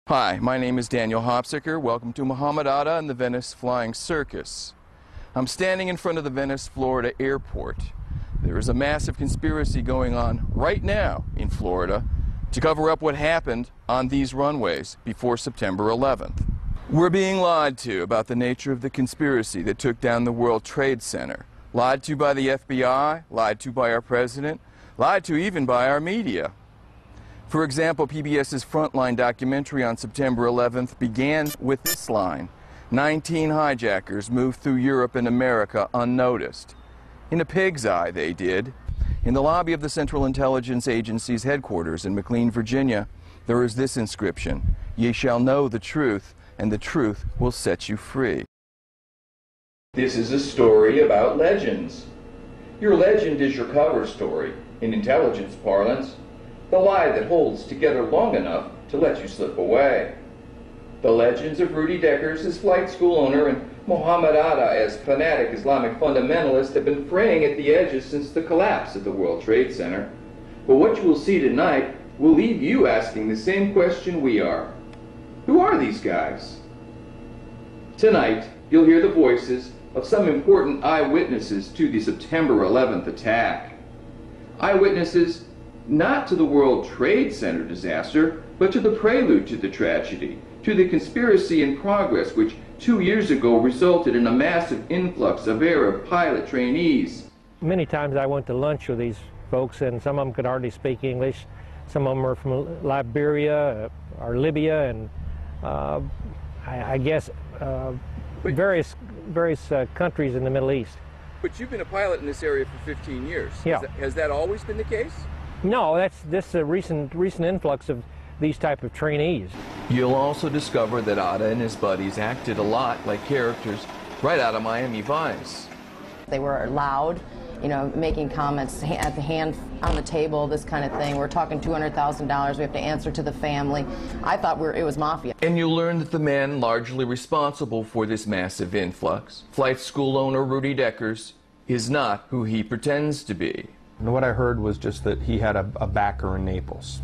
Hi, my name is Daniel Hopsicker. Welcome to Mohammed, Atta and the Venice Flying Circus. I'm standing in front of the Venice, Florida airport. There is a massive conspiracy going on right now in Florida to cover up what happened on these runways before September 11th. We're being lied to about the nature of the conspiracy that took down the World Trade Center. Lied to by the FBI, lied to by our president, lied to even by our media. For example, PBS's Frontline documentary on September 11th began with this line: 19 hijackers moved through Europe and America unnoticed. In a pig's eye, they did. In the lobby of the Central Intelligence Agency's headquarters in McLean, Virginia, there is this inscription: "Ye shall know the truth, and the truth will set you free." This is a story about legends. Your legend is your cover story, in intelligence parlance. The lie that holds together long enough to let you slip away. The legends of Rudy Deckers as flight school owner and Mohammed Atta as fanatic Islamic fundamentalist have been fraying at the edges since the collapse of the World Trade Center. But what you will see tonight will leave you asking the same question we are. Who are these guys? Tonight, you'll hear the voices of some important eyewitnesses to the September 11th attack. Eyewitnesses not to the World Trade Center disaster, but to the prelude to the tragedy, to the conspiracy in progress which 2 years ago resulted in a massive influx of Arab pilot trainees. Many times I went to lunch with these folks, and some of them could hardly speak English. Some of them are from Liberia or Libya, and I guess various countries in the Middle East. But you've been a pilot in this area for 15 years. Yeah. Has that always been the case? No, that's a recent influx of these type of trainees. You'll also discover that Atta and his buddies acted a lot like characters right out of Miami Vice. They were loud, you know, making comments at the hand on the table, this kind of thing. We're talking $200,000. We have to answer to the family. I thought it was mafia. And you'll learn that the man largely responsible for this massive influx, flight school owner Rudy Deckers, is not who he pretends to be. And what I heard was just that he had a backer in Naples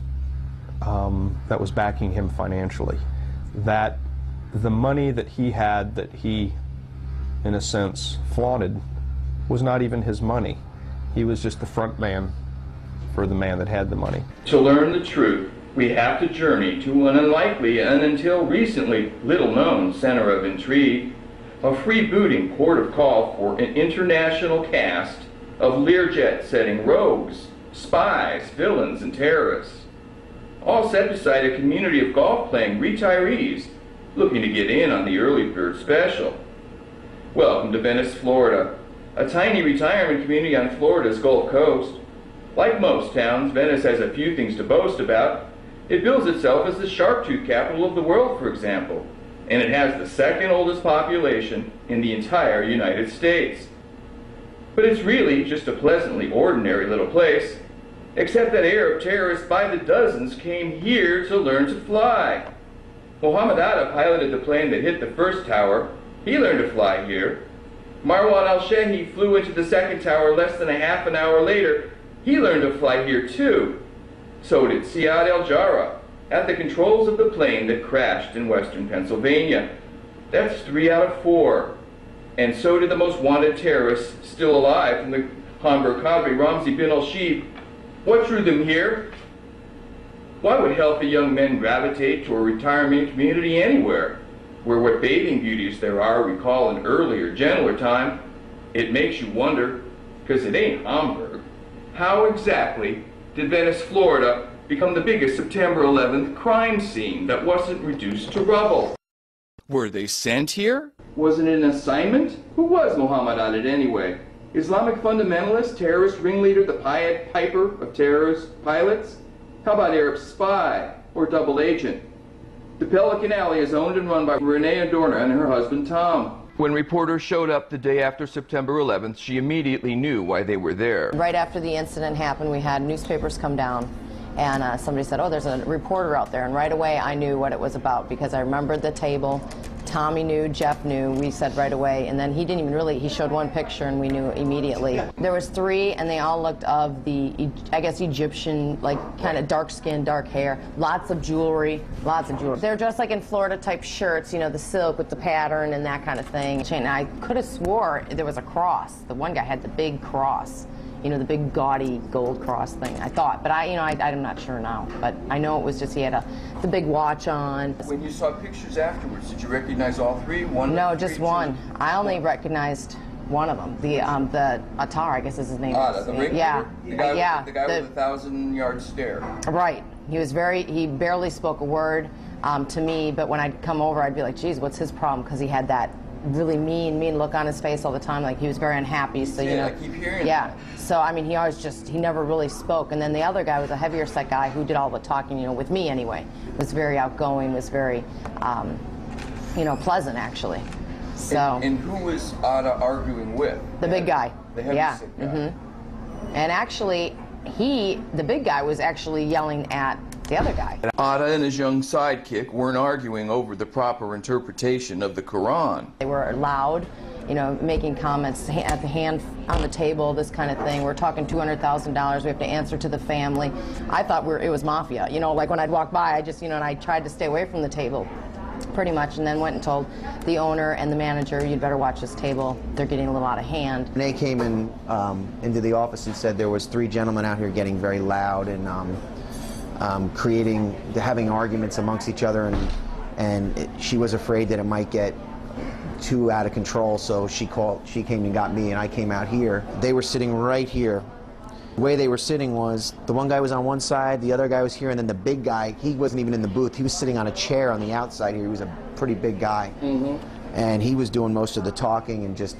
that was backing him financially. That the money that he had, that he, in a sense, flaunted, was not even his money. He was just the front man for the man that had the money. To learn the truth, we have to journey to an unlikely and until recently little-known center of intrigue, a freebooting port of call for an international cast of Learjet-setting rogues, spies, villains, and terrorists, all set beside a community of golf-playing retirees looking to get in on the early bird special. Welcome to Venice, Florida, a tiny retirement community on Florida's Gulf Coast. Like most towns, Venice has a few things to boast about. It bills itself as the shark-tooth capital of the world, for example, and it has the second oldest population in the entire United States. But it's really just a pleasantly ordinary little place, except that Arab terrorists by the dozens came here to learn to fly. Mohammed Atta piloted the plane that hit the first tower. He learned to fly here. Marwan al-Shehi flew into the second tower less than a half an hour later. He learned to fly here too. So did Siad al-Jarrah at the controls of the plane that crashed in western Pennsylvania. That's 3 out of 4. And so did the most wanted terrorists still alive from the Hamburg cadre, Ramzi bin al-Shib. What drew them here? Why would healthy young men gravitate to a retirement community anywhere, where what bathing beauties there are recall an earlier, gentler time? It makes you wonder, because it ain't Hamburg. How exactly did Venice, Florida become the biggest September 11th crime scene that wasn't reduced to rubble? Were they sent here? Was it an assignment? Who was Mohammed Atta anyway? Islamic fundamentalist, terrorist ringleader, the Pied Piper of terrorist pilots? How about Arab spy or double agent? The Pelican Alley is owned and run by Renee Adorno and her husband Tom. When reporters showed up the day after September 11th, she immediately knew why they were there. Right after the incident happened, we had newspapers come down, and somebody said, "Oh, there's a reporter out there," and right away I knew what it was about because I remembered the table Tommy knew, Jeff knew, we said right away, and then he didn't even really, he showed one picture and we knew immediately. There was 3 and they all looked of the, I guess, Egyptian, like kind of dark skin, dark hair, lots of jewelry, lots of jewelry. They're dressed like in Florida type shirts, you know, the silk with the pattern and that kind of thing. And I could have swore there was a cross. The one guy had the big cross. You know, the big gaudy gold cross thing, I thought. But I'm not sure now. But I know it was just he had the big watch on. When you saw pictures afterwards, did you recognize all 3? One? No, just one. I only recognized one of them. The Atta, I guess is his name. Atta, the ringleader? Yeah. The guy, yeah. with the 1,000-yard stare. Right. He barely spoke a word to me, but when I'd come over, I'd be like, geez, what's his problem? Because he had that really mean look on his face all the time, like he was very unhappy. So you know, I keep hearing yeah. that. So I mean, he never really spoke. And then the other guy was a heavier set guy who did all the talking, you know, with me anyway. Was very outgoing, was very, you know, pleasant actually. So. And who was Atta arguing with? The big guy. The heavy set guy. Mm-hmm. And actually, the big guy was actually yelling at the other guy. Atta and his young sidekick weren't arguing over the proper interpretation of the Quran. They were loud, you know, making comments at the hand on the table, this kind of thing. We're talking $200,000. We have to answer to the family. I thought it was mafia. You know, like when I'd walk by, I just, you know, and I tried to stay away from the table, pretty much, and then went and told the owner and the manager, you'd better watch this table. They're getting a little out of hand. And they came in into the office and said there was 3 gentlemen out here getting very loud and having arguments amongst each other, and she was afraid that it might get too out of control, so she came and got me, and I came out here. They were sitting right here. The way they were sitting was, the one guy was on one side, the other guy was here, and then the big guy, he wasn't even in the booth, he was sitting on a chair on the outside here. He was a pretty big guy. Mm-hmm. And he was doing most of the talking and just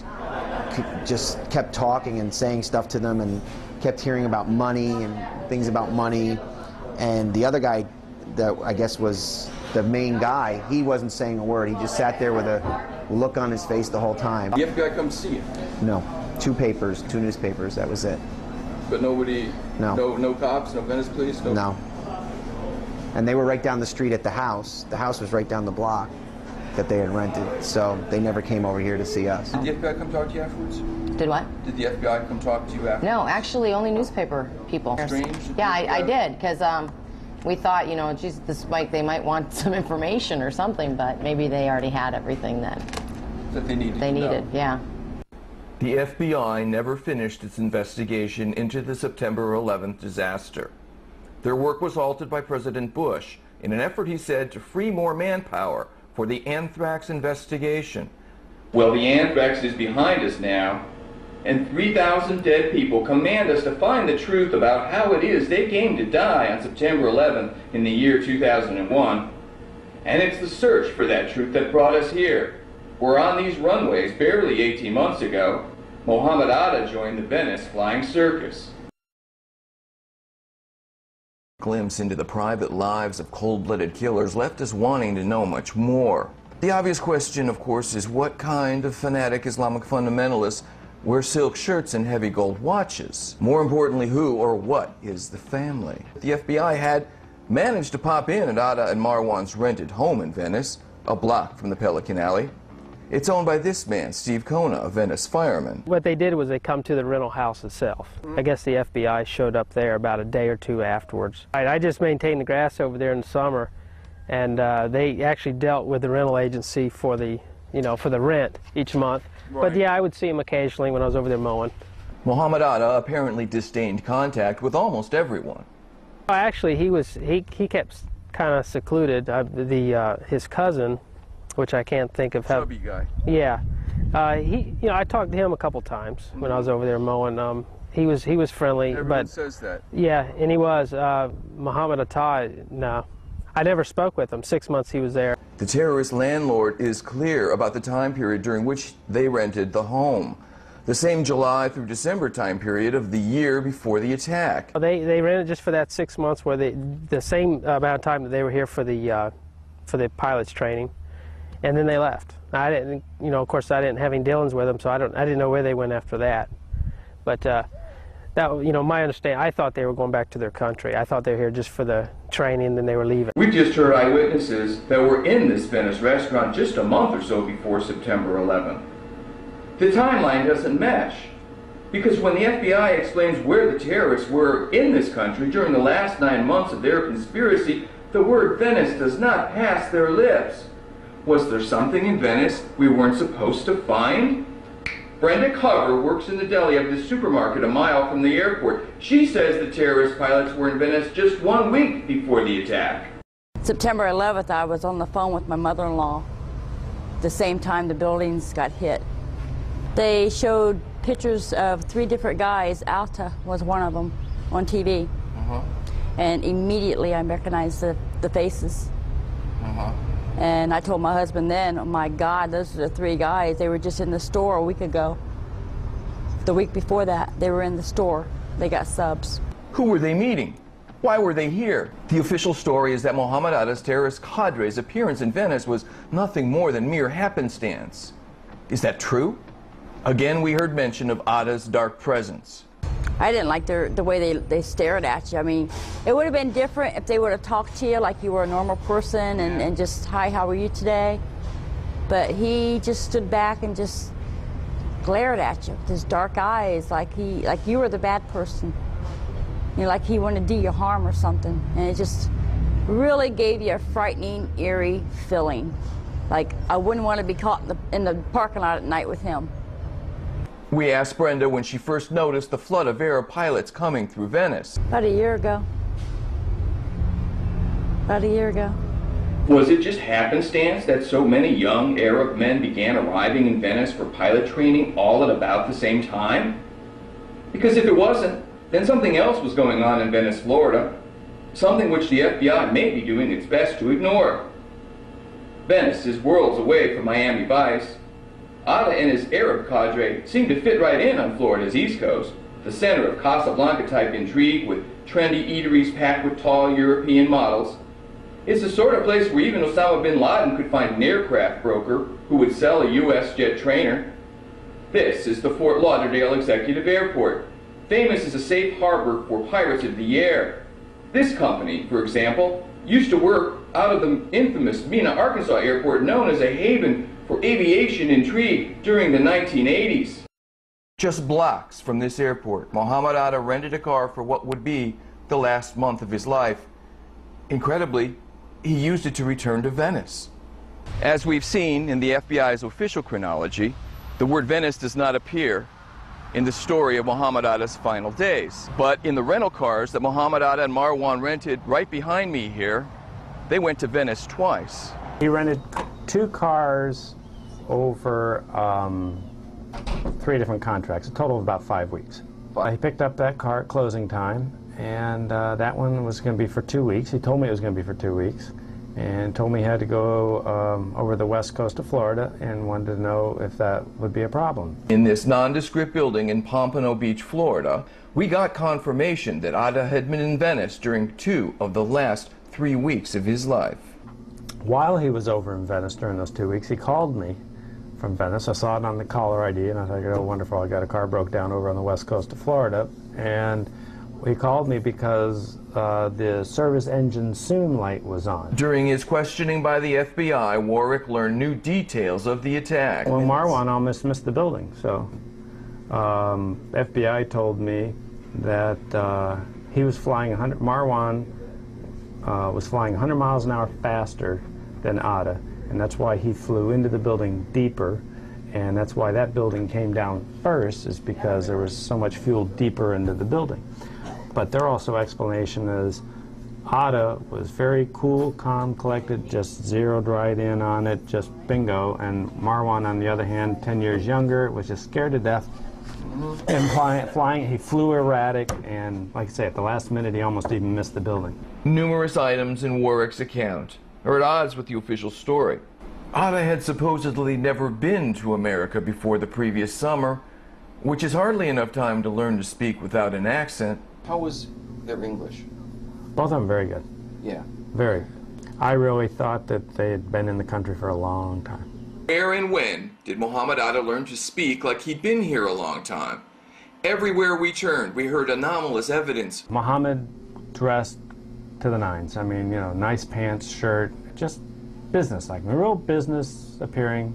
kept talking and saying stuff to them, and kept hearing about money and things about money. And the other guy, that I guess was the main guy, he wasn't saying a word. He just sat there with a look on his face the whole time. The FBI come see you? No. 2 newspapers, that was it. But nobody, no cops, no Venice police? No. And they were right down the street at the house. The house was right down the block that they had rented, so they never came over here to see us. Did the FBI come talk to you afterwards? Did what? Did the FBI come talk to you afterwards? No, actually only newspaper people. Strange? Yeah, I did, because we thought, you know, geez, they might want some information or something, but maybe they already had everything that they needed. Yeah. The FBI never finished its investigation into the September 11th disaster. Their work was halted by President Bush in an effort, he said, to free more manpower for the anthrax investigation. Well, the anthrax is behind us now, and 3,000 dead people command us to find the truth about how it is they came to die on September 11th in the year 2001. And it's the search for that truth that brought us here. We're on these runways barely 18 months ago. Mohammed Atta joined the Venice Flying Circus. Glimpse into the private lives of cold-blooded killers left us wanting to know much more. The obvious question, of course, is what kind of fanatic Islamic fundamentalists wear silk shirts and heavy gold watches? More importantly, who or what is the family? The FBI had managed to pop in at Atta and Marwan's rented home in Venice, a block from the Pelican Alley. It's owned by this man, Steve Kona, a Venice fireman. What they did was they come to the rental house itself. I guess the FBI showed up there about a day or 2 afterwards. I just maintained the grass over there in the summer, and they actually dealt with the rental agency for the, for the rent each month. Right. But yeah, I would see him occasionally when I was over there mowing. Mohammed Atta apparently disdained contact with almost everyone. Actually, he kept kind of secluded. His cousin, which I can't think of how. Chubby guy. Yeah, I talked to him a couple times when I was over there mowing. He was friendly. Everyone but says that. Yeah, and he was. Mohammed Atta, no, I never spoke with him. 6 months he was there. The terrorist landlord is clear about the time period during which they rented the home. The same July through December time period of the year before the attack. They rented just for that 6 months, where the same amount of time that they were here for the pilot's training. And then they left. I didn't, of course, I didn't have any dealings with them, so I didn't know where they went after that. But that That, you know, my understanding, I thought they were going back to their country. I thought they were here just for the training, then they were leaving. We just heard eyewitnesses that were in this Venice restaurant just a month or so before September 11th. The timeline doesn't match, because when the FBI explains where the terrorists were in this country during the last 9 months of their conspiracy, the word Venice does not pass their lips. Was there something in Venice we weren't supposed to find? Brenda Cover works in the deli of this supermarket a mile from the airport. She says the terrorist pilots were in Venice just 1 week before the attack. September 11th, I was on the phone with my mother-in-law the same time the buildings got hit. They showed pictures of 3 different guys. Atta was one of them on TV. And immediately I recognized the faces. And I told my husband then, oh my God, those are the 3 guys. They were just in the store a week ago. The week before that, they were in the store. They got subs. Who were they meeting? Why were they here? The official story is that Mohammed Atta's terrorist cadre's appearance in Venice was nothing more than mere happenstance. Is that true? Again, we heard mention of Atta's dark presence. I didn't like the way they stared at you. I mean, it would have been different if they would have talked to you like you were a normal person and just, hi, how are you today? But he just stood back and just glared at you with his dark eyes like you were the bad person. You know, like he wanted to do you harm or something. And it just really gave you a frightening, eerie feeling. Like I wouldn't want to be caught in the parking lot at night with him. We asked Brenda when she first noticed the flood of Arab pilots coming through Venice. About a year ago. About a year ago. Was it just happenstance that so many young Arab men began arriving in Venice for pilot training all at about the same time? Because if it wasn't, then something else was going on in Venice, Florida. Something which the FBI may be doing its best to ignore. Venice is worlds away from Miami Vice. Atta and his Arab cadre seem to fit right in on Florida's East Coast, the center of Casablanca-type intrigue with trendy eateries packed with tall European models. It's the sort of place where even Osama bin Laden could find an aircraft broker who would sell a U.S. jet trainer. This is the Fort Lauderdale Executive Airport, famous as a safe harbor for pirates of the air. This company, for example, used to work out of the infamous Mena, Arkansas airport, known as a haven for aviation intrigue during the 1980s. Just blocks from this airport, Mohammed Atta rented a car for what would be the last month of his life. Incredibly, he used it to return to Venice. As we've seen in the FBI's official chronology, the word Venice does not appear in the story of Mohammed Atta's final days. But in the rental cars that Mohammed Atta and Marwan rented right behind me here, they went to Venice twice. He rented 2 cars over 3 different contracts, a total of about 5 weeks. He picked up that car at closing time, and that one was going to be for 2 weeks. He told me it was going to be for 2 weeks, and told me he had to go over the west coast of Florida, and wanted to know if that would be a problem. In this nondescript building in Pompano Beach, Florida, we got confirmation that Atta had been in Venice during 2 of the last 3 weeks of his life. While he was over in Venice during those 2 weeks, he called me from Venice. I saw it on the caller ID, and I thought, oh, wonderful, I got a car broke down over on the west coast of Florida. And he called me because the service engine soon light was on. During his questioning by the FBI, Warwick learned new details of the attack. Well, Marwan almost missed the building, so FBI told me that he was flying Marwan was flying 100 miles an hour faster than Atta, and that's why he flew into the building deeper, and that's why that building came down first, is because there was so much fuel deeper into the building. But their also explanation is Atta was very cool, calm, collected, just zeroed right in on it, just bingo, and Marwan, on the other hand, 10 years younger, was just scared to death. And flying, he flew erratic, and like I say, at the last minute, he almost even missed the building. Numerous items in Warwick's account are at odds with the official story. Atta had supposedly never been to America before the previous summer, which is hardly enough time to learn to speak without an accent. How was their English? Both of them very good. Yeah. Very. I really thought that they had been in the country for a long time. Where and when did Mohammed Atta learn to speak like he'd been here a long time? Everywhere we turned, we heard anomalous evidence. Mohammed dressed to the nines. I mean, you know, nice pants, shirt, just business-like, real business appearing,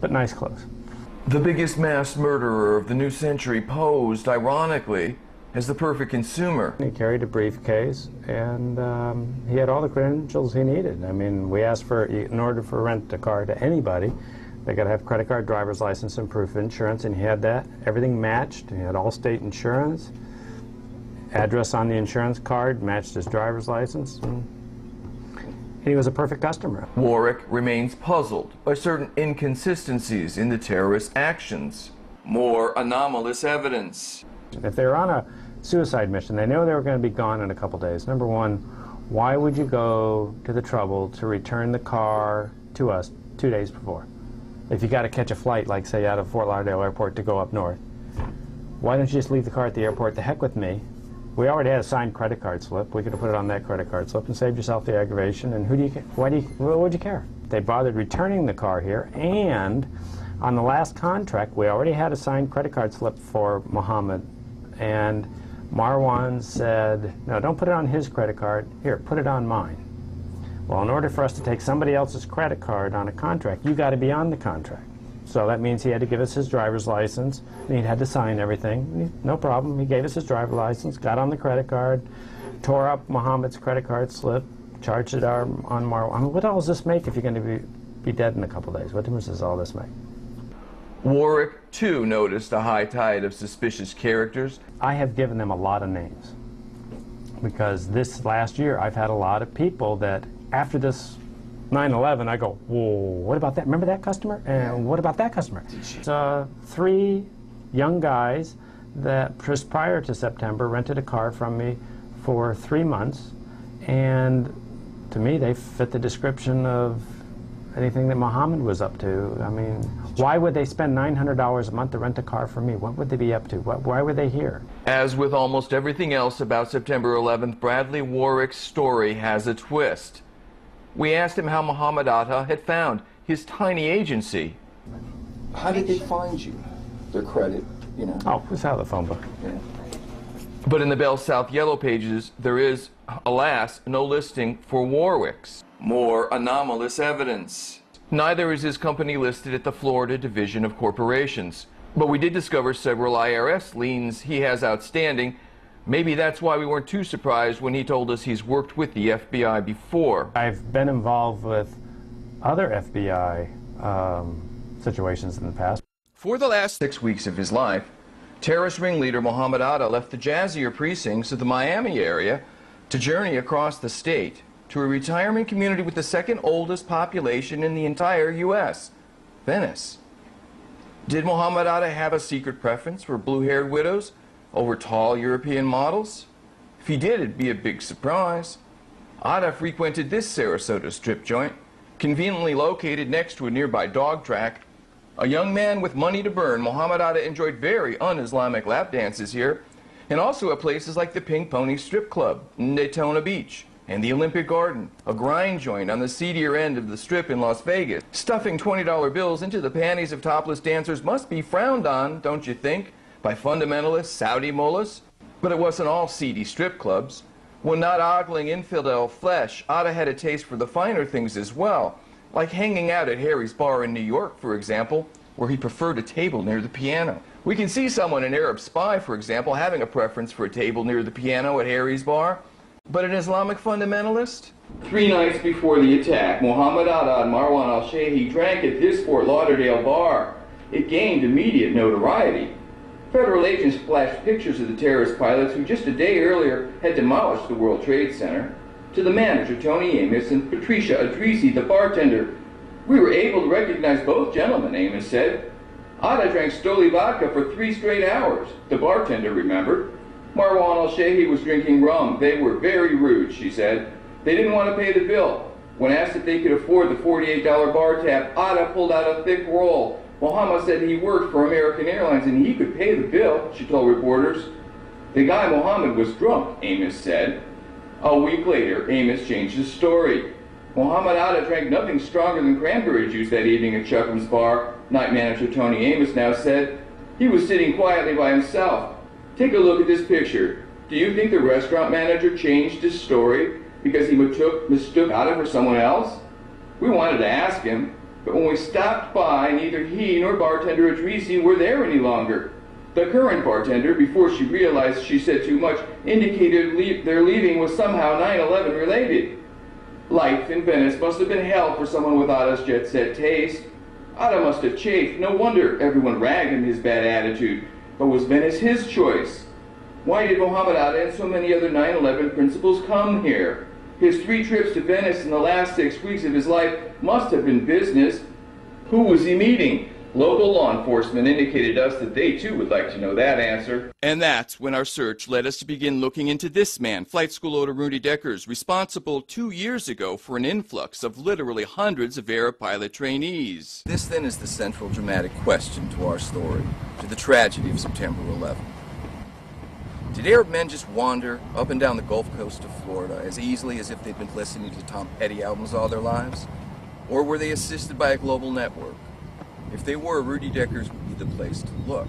but nice clothes. The biggest mass murderer of the new century posed, ironically, as the perfect consumer. He carried a briefcase, and he had all the credentials he needed. I mean, we asked for, in order for rent a car to anybody, they got to have credit card, driver's license, and proof of insurance, and he had that. Everything matched. He had Allstate insurance. Address on the insurance card matched his driver's license. And he was a perfect customer. Warwick remains puzzled by certain inconsistencies in the terrorist actions. More anomalous evidence. If they were on a suicide mission, they know they were going to be gone in a couple days. Number one, why would you go to the trouble to return the car to us 2 days before? If you got to catch a flight, like say out of Fort Lauderdale Airport to go up north, why don't you just leave the car at the airport? The heck with me. We already had a signed credit card slip. We could have put it on that credit card slip and saved yourself the aggravation. And why would you care? They bothered returning the car here, and on the last contract, we already had a signed credit card slip for Mohammed. And Marwan said, no, don't put it on his credit card. Here, put it on mine. Well, in order for us to take somebody else's credit card on a contract, you got to be on the contract. So that means he had to give us his driver's license, and he had to sign everything. No problem. He gave us his driver's license, got on the credit card, tore up Mohammed's credit card slip, charged it on Marwan. I mean, what all does this make if you're going to be dead in a couple days? What difference does all this make? Warwick, too, noticed a high tide of suspicious characters. I have given them a lot of names because this last year I've had a lot of people that after this 9/11 I go, whoa, what about that? Remember that customer? And what about that customer? So 3 young guys that just prior to September rented a car from me for 3 months, and to me they fit the description of anything that Mohammed was up to. I mean, why would they spend $900 a month to rent a car for me? What would they be up to? Why were they here? As with almost everything else about September 11th, Bradley Warwick's story has a twist. We asked him how Mohammed Atta had found his tiny agency. How did they find you? Their credit, you know? Oh, it's out of the phone book. Yeah. But in the Bell South Yellow Pages, there is, alas, no listing for Warwick's. More anomalous evidence. Neither is his company listed at the Florida Division of Corporations. But we did discover several IRS liens he has outstanding. Maybe that's why we weren't too surprised when he told us he's worked with the FBI before. I've been involved with other FBI situations in the past. For the last 6 weeks of his life, terrorist ringleader Mohammed Atta left the jazzier precincts of the Miami area to journey across the state to a retirement community with the second oldest population in the entire U.S., Venice. Did Mohammed Atta have a secret preference for blue-haired widows over tall European models? If he did, it'd be a big surprise. Atta frequented this Sarasota strip joint, conveniently located next to a nearby dog track. A young man with money to burn, Mohammed Atta enjoyed very un-Islamic lap dances here, and also at places like the Pink Pony Strip Club in Daytona Beach, and the Olympic Garden, a grind joint on the seedier end of the strip in Las Vegas. Stuffing $20 bills into the panties of topless dancers must be frowned on, don't you think, by fundamentalist Saudi mullahs? But it wasn't all seedy strip clubs. When not ogling infidel flesh, Atta had a taste for the finer things as well, like hanging out at Harry's Bar in New York, for example, where he preferred a table near the piano. We can see someone, an Arab spy, for example, having a preference for a table near the piano at Harry's Bar. But an Islamic fundamentalist? 3 nights before the attack, Mohammed Atta and Marwan al-Shehi drank at this Fort Lauderdale bar. It gained immediate notoriety. Federal agents flashed pictures of the terrorist pilots who just a day earlier had demolished the World Trade Center to the manager, Tony Amos, and Patricia Adrisi, the bartender. We were able to recognize both gentlemen, Amos said. Atta drank Stoli vodka for 3 straight hours, the bartender remembered. Marwan al-Shehi was drinking rum. They were very rude, she said. They didn't want to pay the bill. When asked if they could afford the $48 bar tab, Atta pulled out a thick roll. Mohammed said he worked for American Airlines and he could pay the bill, she told reporters. The guy Mohammed was drunk, Amos said. A week later, Amos changed his story. Mohammed Atta drank nothing stronger than cranberry juice that evening at Chuckham's bar. Night manager Tony Amos now said, He was sitting quietly by himself. Take a look at this picture. Do you think the restaurant manager changed his story because he mistook Atta for someone else? We wanted to ask him, but when we stopped by, neither he nor bartender Terroristen were there any longer. The current bartender, before she realized she said too much, indicated their leaving was somehow 9/11 related. Life in Venice must have been hell for someone with Atta's jet-set taste. Atta must have chafed. No wonder everyone ragged him his bad attitude. But was Venice his choice? Why did Mohammed Atta and so many other 9/11 principals come here? His 3 trips to Venice in the last 6 weeks of his life must have been business. Who was he meeting? Local law enforcement indicated to us that they too would like to know that answer. And that's when our search led us to begin looking into this man, flight school owner Rudy Deckers, responsible 2 years ago for an influx of literally hundreds of Arab pilot trainees. This then is the central dramatic question to our story, to the tragedy of September 11th. Did Arab men just wander up and down the Gulf Coast of Florida as easily as if they'd been listening to Tom Petty albums all their lives? Or were they assisted by a global network? If they were, Rudy Deckers would be the place to look.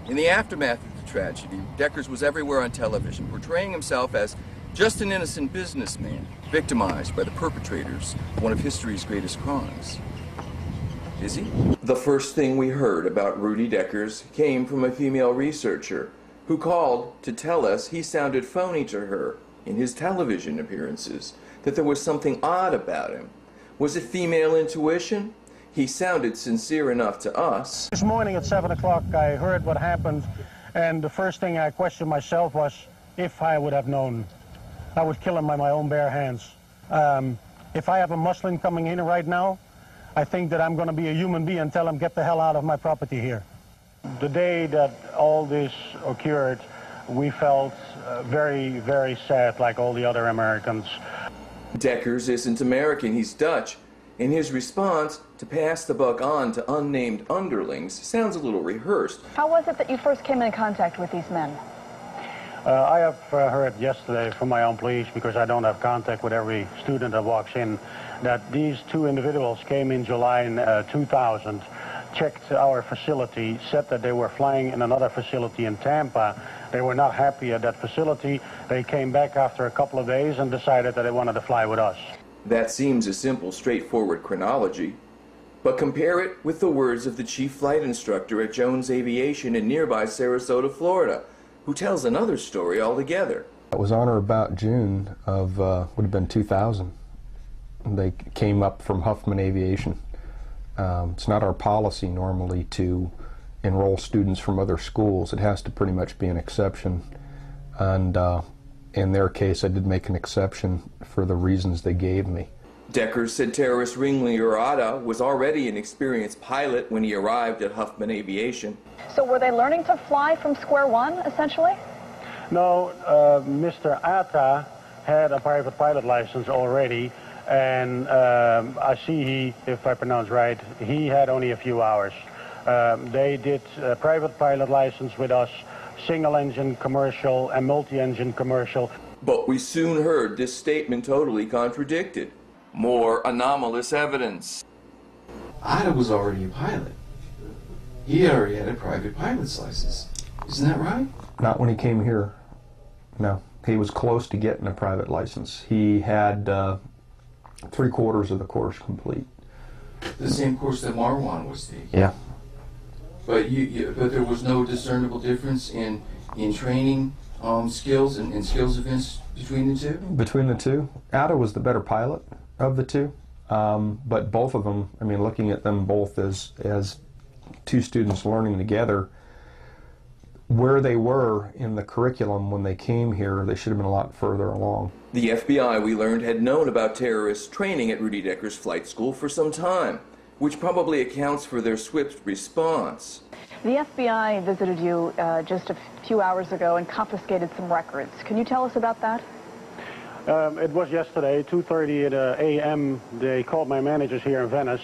In the aftermath of the tragedy, Deckers was everywhere on television, portraying himself as just an innocent businessman, victimized by the perpetrators of one of history's greatest crimes. Is he? The first thing we heard about Rudy Deckers came from a female researcher who called to tell us he sounded phony to her in his television appearances, that there was something odd about him. Was it female intuition? He sounded sincere enough to us. This morning at 7 o'clock I heard what happened, and the first thing I questioned myself was if I would have known. I would kill him by my own bare hands. If I have a Muslim coming in right now, I think that I'm going to be a human being and tell him, get the hell out of my property here. The day that all this occurred, we felt very, very sad, like all the other Americans. Deckers isn't American, he's Dutch. And his response to pass the buck on to unnamed underlings sounds a little rehearsed. How was it that you first came in contact with these men? I have heard yesterday from my own police, because I don't have contact with every student that walks in, that these 2 individuals came in July in 2000, checked our facility, said that they were flying in another facility in Tampa. They were not happy at that facility. They came back after a couple of days and decided that they wanted to fly with us. That seems a simple, straightforward chronology, but compare it with the words of the chief flight instructor at Jones Aviation in nearby Sarasota, Florida, who tells another story altogether. It was on or about June of, would have been 2000. They came up from Huffman Aviation. It's not our policy normally to enroll students from other schools. It has to pretty much be an exception, and in their case I did make an exception for the reasons they gave me. Deckers said terrorist ringleader Atta was already an experienced pilot when he arrived at Huffman Aviation. So were they learning to fly from square one, essentially? No, Mr. Atta had a private pilot license already, and I see he, if I pronounce right, he had only a few hours. They did a private pilot license with us, single-engine commercial and multi-engine commercial. But we soon heard this statement totally contradicted. More anomalous evidence. Atta was already a pilot. He already had a private pilot's license. Isn't that right? Not when he came here. No. He was close to getting a private license. He had 3/4 of the course complete. The same course that Marwan was taking. Yeah. But but there was no discernible difference in training skills and skills events between the two? Between the two? Atta was the better pilot of the two, but both of them, I mean, looking at them both as 2 students learning together, where they were in the curriculum when they came here, they should have been a lot further along. The FBI, we learned, had known about terrorist training at Rudy Deckers Flight School for some time, which probably accounts for their swift response. The FBI visited you just a few hours ago and confiscated some records. Can you tell us about that? It was yesterday, 2:30 a.m. They called my managers here in Venice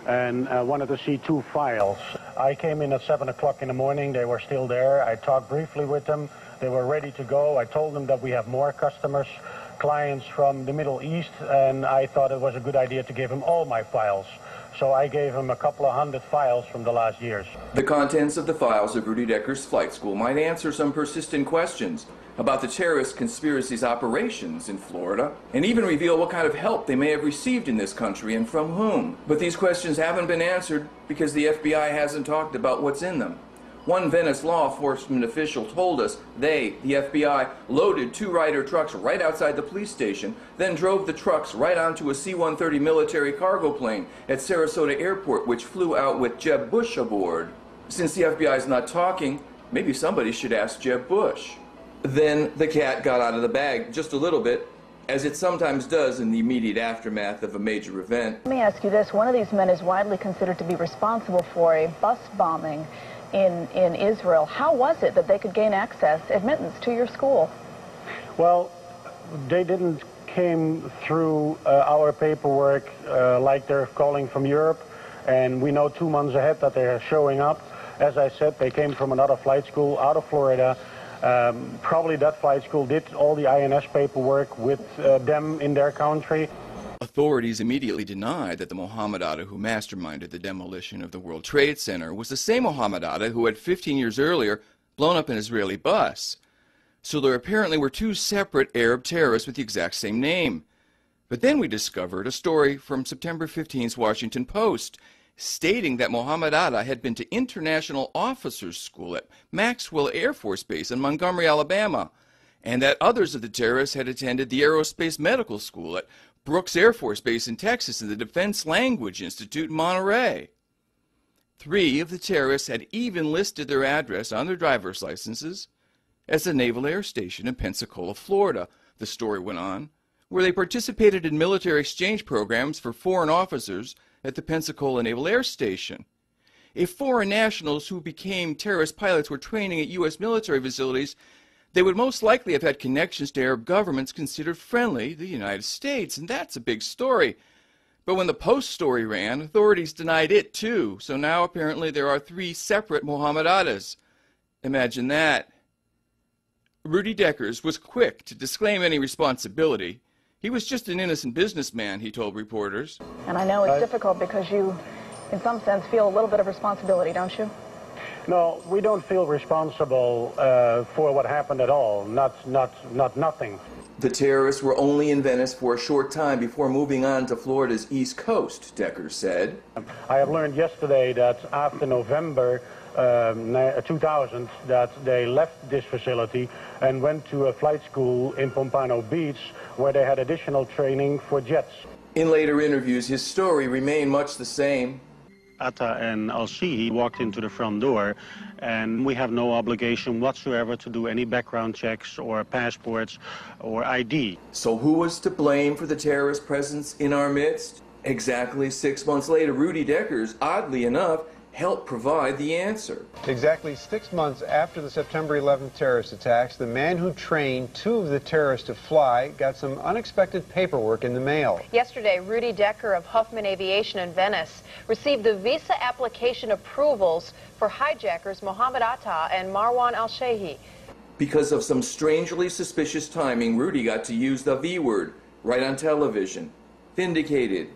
and wanted to see 2 files. I came in at 7 o'clock in the morning. They were still there. I talked briefly with them. They were ready to go. I told them that we have more customers clients from the Middle East, and I thought it was a good idea to give him all my files. So I gave him a couple of hundred files from the last years. The contents of the files of Rudy Decker's flight school might answer some persistent questions about the terrorist conspiracy's operations in Florida, and even reveal what kind of help they may have received in this country and from whom. But these questions haven't been answered because the FBI hasn't talked about what's in them. One Venice law enforcement official told us they, the FBI, loaded 2 Ryder trucks right outside the police station, then drove the trucks right onto a C-130 military cargo plane at Sarasota Airport, which flew out with Jeb Bush aboard. Since the FBI is not talking, maybe somebody should ask Jeb Bush. Then the cat got out of the bag just a little bit, as it sometimes does in the immediate aftermath of a major event. Let me ask you this. One of these men is widely considered to be responsible for a bus bombing in Israel. How was it that they could gain admittance to your school? Well, they didn't came through our paperwork like they're calling from Europe, and we know 2 months ahead that they're showing up. As I said, they came from another flight school out of Florida. Probably that flight school did all the INS paperwork with them in their country. Authorities immediately denied that the Mohammed Atta who masterminded the demolition of the World Trade Center was the same Mohammed Atta who had 15 years earlier blown up an Israeli bus. So there apparently were 2 separate Arab terrorists with the exact same name. But then we discovered a story from September 15th's Washington Post stating that Mohammed Atta had been to International Officers School at Maxwell Air Force Base in Montgomery, Alabama, and that others of the terrorists had attended the Aerospace Medical School at Brooks Air Force Base in Texas and the Defense Language Institute in Monterey. 3 of the terrorists had even listed their address on their driver's licenses as the Naval Air Station in Pensacola, Florida, the story went on, where they participated in military exchange programs for foreign officers at the Pensacola Naval Air Station. If foreign nationals who became terrorist pilots were training at U.S. military facilities, they would most likely have had connections to Arab governments considered friendly to the United States, and that's a big story. But when the Post story ran, authorities denied it too, so now apparently there are 3 separate Mohammed Attas. Imagine that. Rudy Deckers was quick to disclaim any responsibility. He was just an innocent businessman, he told reporters. And I know it's difficult because you, in some sense, feel a little bit of responsibility, don't you? No, we don't feel responsible for what happened at all, nothing. The terrorists were only in Venice for a short time before moving on to Florida's East Coast, Deckers said. I have learned yesterday that after November 2000 that they left this facility and went to a flight school in Pompano Beach where they had additional training for jets. In later interviews, his story remained much the same. Atta and Al-Shihi walked into the front door, and we have no obligation whatsoever to do any background checks or passports or ID. So who was to blame for the terrorist presence in our midst? Exactly 6 months later, Rudy Deckers, oddly enough, helped provide the answer. Exactly 6 months after the September 11th terrorist attacks, the man who trained 2 of the terrorists to fly got some unexpected paperwork in the mail. Yesterday, Rudy Decker of Huffman Aviation in Venice received the visa application approvals for hijackers Mohammed Atta and Marwan Al-Shehi. Because of some strangely suspicious timing, Rudy got to use the V word right on television. Vindicated.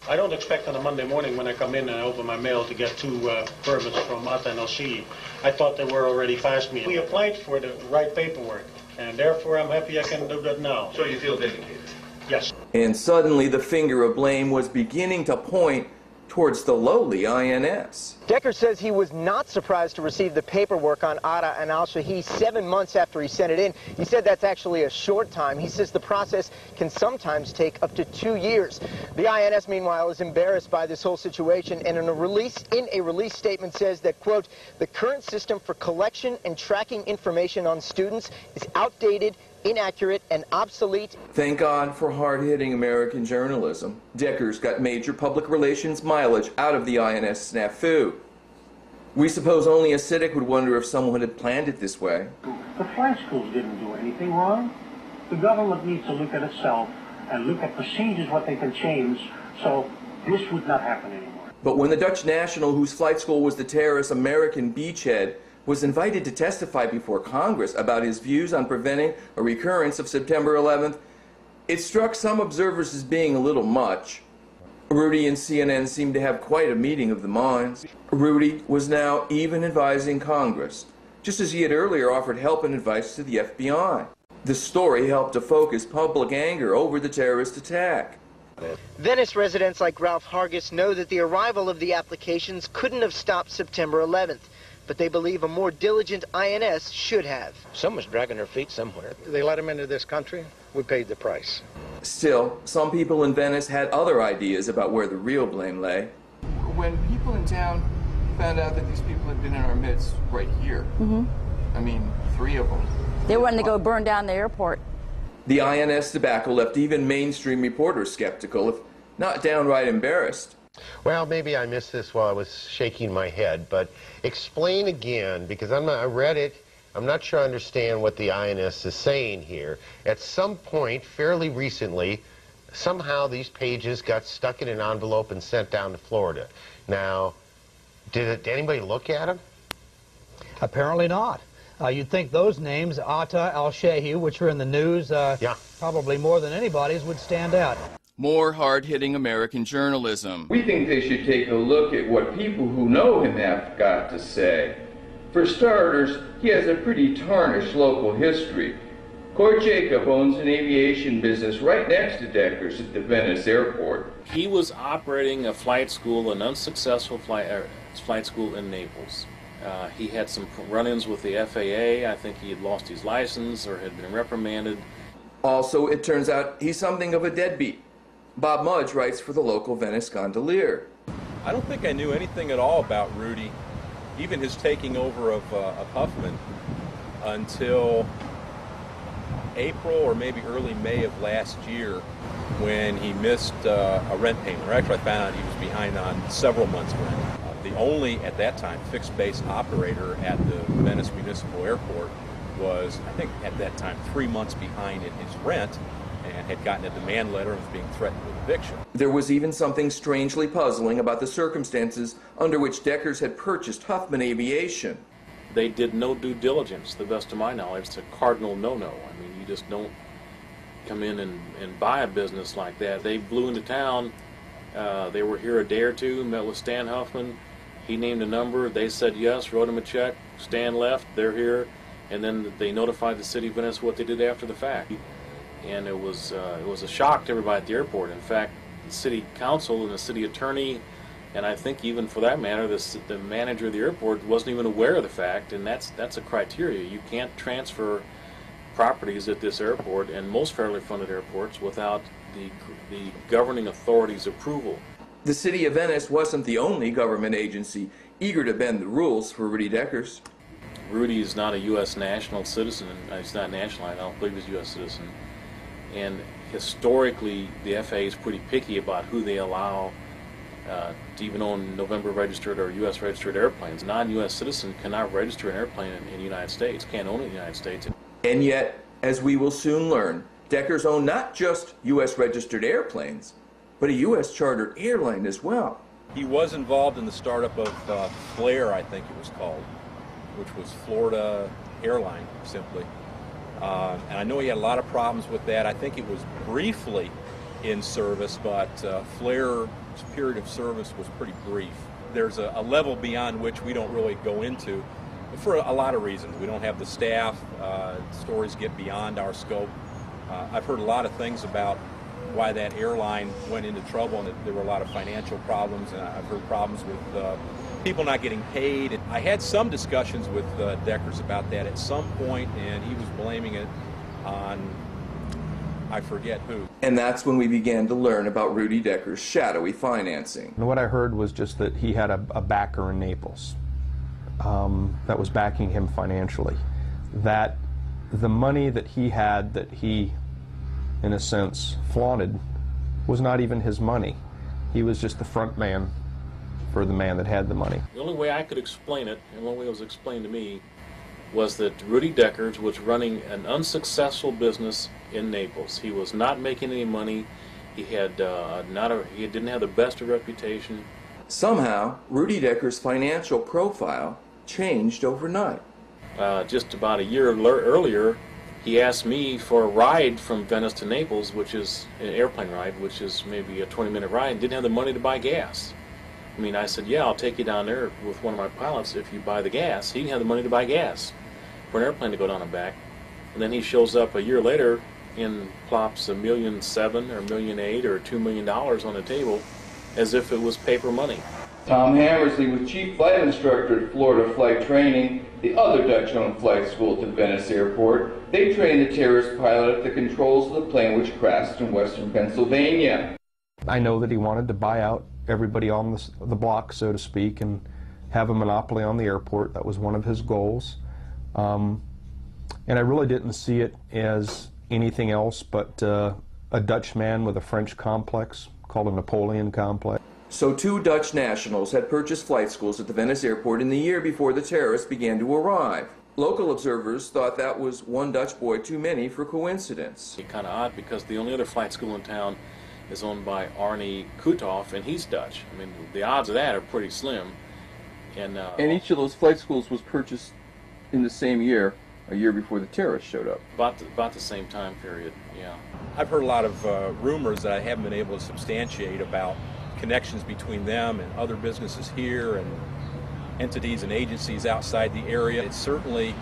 I don't expect on a Monday morning when I come in and I open my mail to get 2 permits from Atta and Al-Shihi. I thought they were already past me. We applied for the right paperwork, and therefore I'm happy I can do that now. So you feel vindicated? Yes. And suddenly the finger of blame was beginning to point towards the lowly INS. Decker says he was not surprised to receive the paperwork on Atta and Al-Shehi 7 months after he sent it in. He said that's actually a short time. He says the process can sometimes take up to 2 years. The INS, meanwhile, is embarrassed by this whole situation, and in a release statement says that, quote, the current system for collection and tracking information on students is outdated, inaccurate, and obsolete. Thank God for hard-hitting American journalism. Deckers got major public relations mileage out of the INS snafu. We suppose only a cynic would wonder if someone had planned it this way. The flight schools didn't do anything wrong. The government needs to look at itself and look at procedures, what they can change, so this would not happen anymore. But when the Dutch national whose flight school was the terrorist American beachhead was invited to testify before Congress about his views on preventing a recurrence of September 11th, It struck some observers as being a little much. Rudy and CNN seemed to have quite a meeting of the minds. Rudy was now even advising Congress, just as he had earlier offered help and advice to the FBI. The story helped to focus public anger over the terrorist attack. Venice residents like Ralph Hargis know that the arrival of the applications couldn't have stopped September 11th, but they believe a more diligent INS should have. Someone's dragging their feet somewhere. They let him into this country. We paid the price. Still, some people in Venice had other ideas about where the real blame lay. When people in town found out that these people had been in our midst right here, I mean, 3 of them. They wanted to go burn down the airport. The INS debacle left even mainstream reporters skeptical, if not downright embarrassed. Well, maybe I missed this while I was shaking my head, but explain again, because I read it. I'm not sure I understand what the INS is saying here. At some point, fairly recently, somehow these pages got stuck in an envelope and sent down to Florida. Now, did anybody look at them? Apparently not. You'd think those names, Atta, Al-Shehi, which are in the news probably more than anybody's, would stand out. More hard-hitting American journalism. We think they should take a look at what people who know him have got to say. For starters, he has a pretty tarnished local history. Coy Jacob owns an aviation business right next to Decker's at the Venice airport. He was operating a flight school, an unsuccessful flight school in Naples. He had some run-ins with the FAA. I think he had lost his license or had been reprimanded. Also, it turns out he's something of a deadbeat. Bob Mudge writes for the local Venice Gondolier. I don't think I knew anything at all about Rudy, even his taking over of Huffman, until April or maybe early May of last year, when he missed a rent payment. Or actually, I found out he was behind on several months' rent. The only, at that time, fixed-base operator at the Venice Municipal Airport was, I think at that time, 3 months behind in his rent, and had gotten a demand letter and was being threatened with eviction. There was even something strangely puzzling about the circumstances under which Deckers had purchased Huffman Aviation. They did no due diligence, to the best of my knowledge. It's a cardinal no-no. I mean, you just don't come in and buy a business like that. They blew into town. They were here a day or two, met with Stan Huffman. He named a number. They said yes, wrote him a check. Stan left. They're here. And then they notified the city of Venice what they did after the fact. And it was a shock to everybody at the airport. In fact, the city council and the city attorney, and I think even for that matter, the manager of the airport wasn't even aware of the fact, and that's a criteria. You can't transfer properties at this airport and most federally funded airports without the governing authority's approval. The city of Venice wasn't the only government agency eager to bend the rules for Rudy Deckers. Rudy is not a U.S. national citizen. He's not national. I don't believe he's a U.S. citizen. And historically, the FAA is pretty picky about who they allow to even own November registered or U.S. registered airplanes. Non-U.S. citizen cannot register an airplane in the United States, can't own it in the United States. And yet, as we will soon learn, Deckers owned not just U.S. registered airplanes, but a U.S. chartered airline as well. He was involved in the startup of Flair, I think it was called, which was Florida Airline, simply. And I know he had a lot of problems with that. I think it was briefly in service, but Flair's period of service was pretty brief. There's a level beyond which we don't really go into for a lot of reasons. We don't have the staff. Stories get beyond our scope. I've heard a lot of things about why that airline went into trouble, and that there were a lot of financial problems, and I've heard problems with people not getting paid. I had some discussions with Deckers about that at some point, and he was blaming it on I forget who. And that's when we began to learn about Rudy Decker's shadowy financing. And what I heard was just that he had a backer in Naples that was backing him financially. That the money that he had, that he, in a sense, flaunted, was not even his money. He was just the front man for the man that had the money. The only way I could explain it, and one way it was explained to me, was that Rudy Deckers was running an unsuccessful business in Naples. He was not making any money. He had he didn't have the best of reputation. Somehow, Rudy Decker's financial profile changed overnight. Just about a year earlier, he asked me for a ride from Venice to Naples, which is an airplane ride, which is maybe a 20-minute ride, and didn't have the money to buy gas. I mean, I said, yeah, I'll take you down there with one of my pilots if you buy the gas. He didn't have the money to buy gas for an airplane to go down and back. And then he shows up a year later and plops $1.7 million or $1.8 million or $2 million on the table as if it was paper money. Tom Hammersley was chief flight instructor at Florida Flight Training, the other Dutch-owned flight school at the Venice airport. They trained the terrorist pilot at the controls of the plane which crashed in western Pennsylvania. I know that he wanted to buy out everybody on the block, so to speak, and have a monopoly on the airport. That was one of his goals. And I really didn't see it as anything else but a Dutch man with a French complex called a Napoleon complex. So 2 Dutch nationals had purchased flight schools at the Venice airport in the year before the terrorists began to arrive. Local observers thought that was one Dutch boy too many for coincidence. It's kind of odd because the only other flight school in town is owned by Arne Kuthoff, and he's Dutch. I mean, the odds of that are pretty slim. And each of those flight schools was purchased in the same year, a year before the terrorists showed up. About the same time period, yeah. I've heard a lot of rumors that I haven't been able to substantiate about connections between them and other businesses here and entities and agencies outside the area. It certainly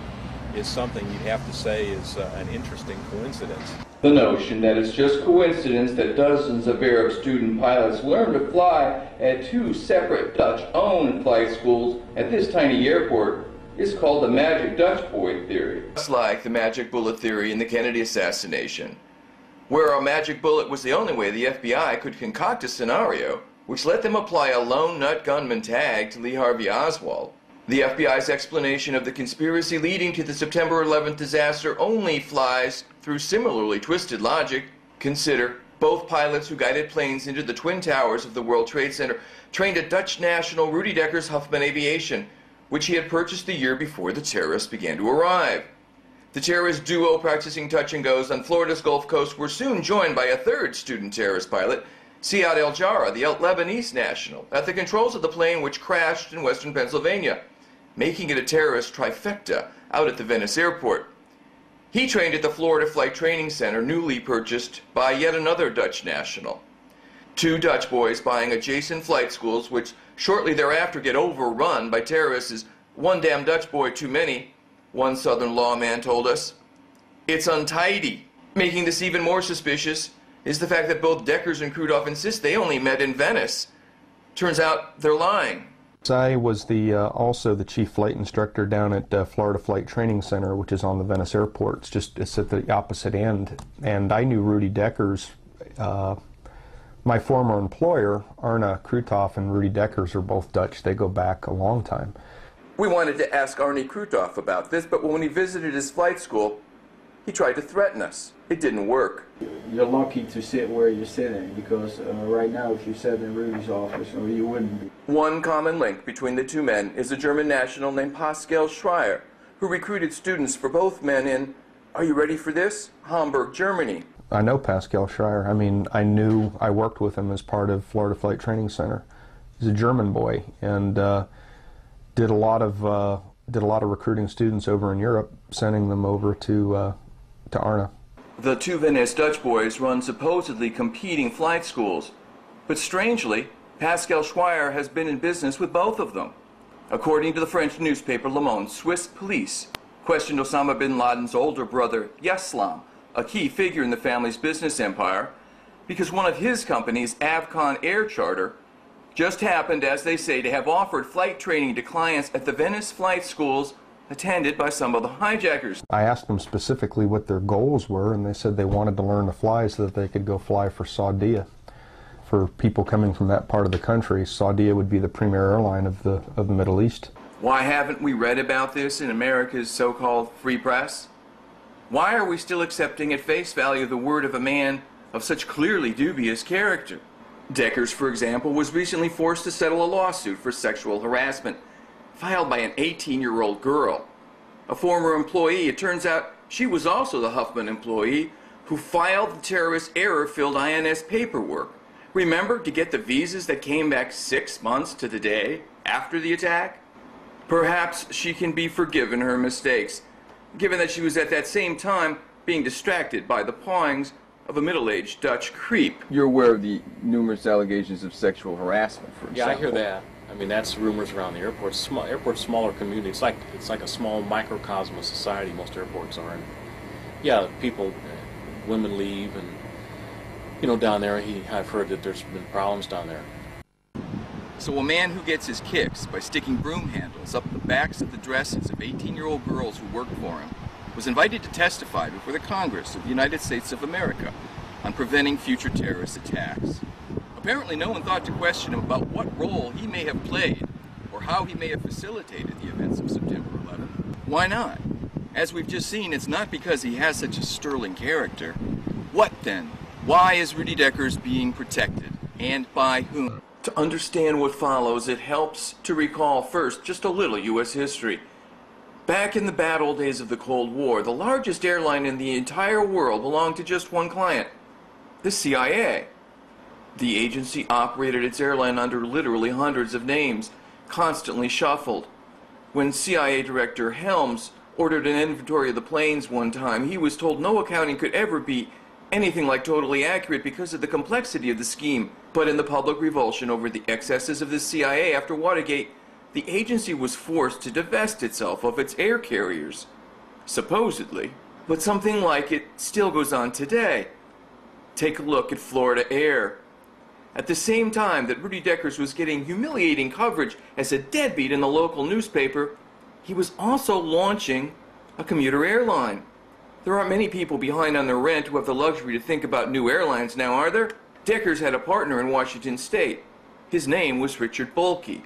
is something you'd have to say is an interesting coincidence. The notion that it's just coincidence that dozens of Arab student pilots learned to fly at 2 separate Dutch-owned flight schools at this tiny airport is called the magic Dutch boy theory. Just like the magic bullet theory in the Kennedy assassination, where a magic bullet was the only way the FBI could concoct a scenario which let them apply a lone nut gunman tag to Lee Harvey Oswald. The FBI's explanation of the conspiracy leading to the September 11th disaster only flies through similarly twisted logic. Consider both pilots who guided planes into the Twin Towers of the World Trade Center trained at Dutch national Rudy Decker's Huffman Aviation, which he had purchased the year before the terrorists began to arrive. The terrorist duo practicing touch-and-goes on Florida's Gulf Coast were soon joined by a third student terrorist pilot, Siad El-Jarrah, the Lebanese national, at the controls of the plane which crashed in western Pennsylvania, making it a terrorist trifecta out at the Venice airport. He trained at the Florida Flight Training Center, newly purchased by yet another Dutch national. 2 Dutch boys buying adjacent flight schools, which shortly thereafter get overrun by terrorists, is one damn Dutch boy too many, one Southern lawman told us. It's untidy. Making this even more suspicious is the fact that both Deckers and Krudoff insist they only met in Venice. Turns out they're lying. I was also the chief flight instructor down at Florida Flight Training Center, which is on the Venice airport. It's at the opposite end. And I knew Rudy Deckers. My former employer, Arne Krutoff, and Rudy Deckers are both Dutch. They go back a long time. We wanted to ask Arne Krutoff about this, but when he visited his flight school, he tried to threaten us. It didn't work. You're lucky to sit where you're sitting, because right now if you sat in Rudy's office, or you wouldn't be. One common link between the 2 men is a German national named Pascal Schreier, who recruited students for both men in, are you ready for this? Hamburg, Germany. I know Pascal Schreier. I mean, I worked with him as part of Florida Flight Training Center. He's a German boy, and did a lot of recruiting students over in Europe, sending them over to Arne. The 2 Venice Dutch boys run supposedly competing flight schools, but strangely, Pascal Schreier has been in business with both of them. According to the French newspaper Le Monde, Swiss police questioned Osama bin Laden's older brother, Yeslam, a key figure in the family's business empire, because one of his companies, Avcon Air Charter, just happened, as they say, to have offered flight training to clients at the Venice flight schools attended by some of the hijackers. I asked them specifically what their goals were, and they said they wanted to learn to fly so that they could go fly for Saudia. For people coming from that part of the country, Saudia would be the premier airline of the Middle East. Why haven't we read about this in America's so-called free press? Why are we still accepting at face value the word of a man of such clearly dubious character? Deckers, for example, was recently forced to settle a lawsuit for sexual harassment filed by an 18-year-old girl. A former employee, it turns out she was also the Huffman employee who filed the terrorist error-filled INS paperwork. Remember, to get the visas that came back 6 months to the day after the attack? Perhaps she can be forgiven her mistakes, given that she was at that same time being distracted by the pawings of a middle-aged Dutch creep. You're aware of the numerous allegations of sexual harassment, for example? Yeah, I hear that. I mean, that's rumors around the airport. Airport's smaller community. It's like a small microcosm of society. Most airports are. And yeah, people, women leave, and you know, down there, I've heard that there's been problems down there. So a man who gets his kicks by sticking broom handles up the backs of the dresses of 18-year-old girls who work for him was invited to testify before the Congress of the United States of America on preventing future terrorist attacks. Apparently no one thought to question him about what role he may have played or how he may have facilitated the events of September 11th. Why not? As we've just seen, it's not because he has such a sterling character. What then? Why is Rudy Deckers being protected? And by whom? To understand what follows, it helps to recall first just a little U.S. history. Back in the bad old days of the Cold War, the largest airline in the entire world belonged to just one client, the CIA. The agency operated its airline under literally hundreds of names, constantly shuffled. When CIA Director Helms ordered an inventory of the planes one time, he was told no accounting could ever be anything like totally accurate because of the complexity of the scheme. But in the public revulsion over the excesses of the CIA after Watergate, the agency was forced to divest itself of its air carriers. Supposedly. But something like it still goes on today. Take a look at Florida Air. At the same time that Rudy Deckers was getting humiliating coverage as a deadbeat in the local newspaper, he was also launching a commuter airline. There aren't many people behind on their rent who have the luxury to think about new airlines now, are there? Deckers had a partner in Washington State. His name was Richard Bulkey.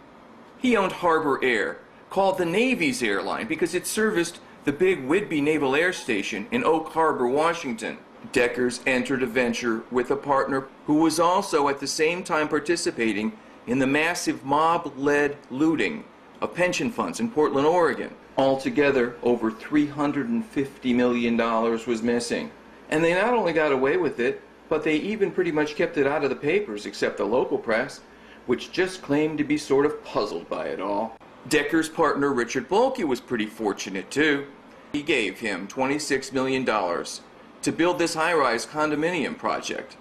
He owned Harbor Air, called the Navy's airline because it serviced the big Whidbey Naval Air Station in Oak Harbor, Washington. Deckers entered a venture with a partner who was also at the same time participating in the massive mob-led looting of pension funds in Portland, Oregon. Altogether, over $350 million was missing. And they not only got away with it, but they even pretty much kept it out of the papers, except the local press, which just claimed to be sort of puzzled by it all. Deckers' partner Richard Bulkey was pretty fortunate too. He gave him $26 million to build this high-rise condominium project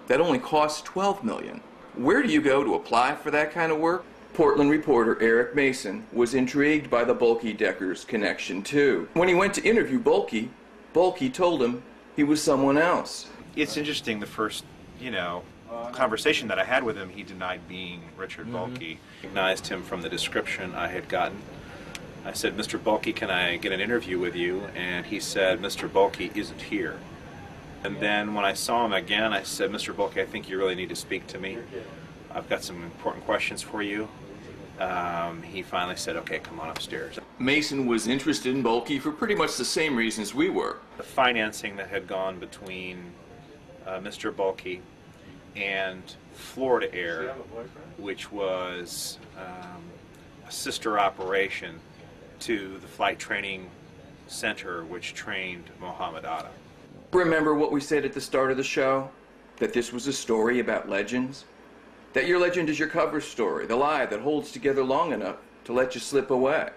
that only cost $12 million. Where do you go to apply for that kind of work? Portland reporter Eric Mason was intrigued by the Bulkey-Deckers connection too. When he went to interview Bulkey, Bulkey told him he was someone else. It's interesting, the first, conversation that I had with him, he denied being Richard Bulkey. I recognized him from the description I had gotten. I said, Mr. Bulkey, can I get an interview with you? And he said, Mr. Bulkey isn't here. And then when I saw him again, I said, Mr. Bulkey, I think you really need to speak to me. I've got some important questions for you. He finally said, okay, come on upstairs. Mason was interested in Bulkey for pretty much the same reasons we were. The financing that had gone between Mr. Bulkey and Florida Air, which was a sister operation to the flight training center which trained Mohammed Atta. Remember what we said at the start of the show? That this was a story about legends? That your legend is your cover story, the lie that holds together long enough to let you slip away.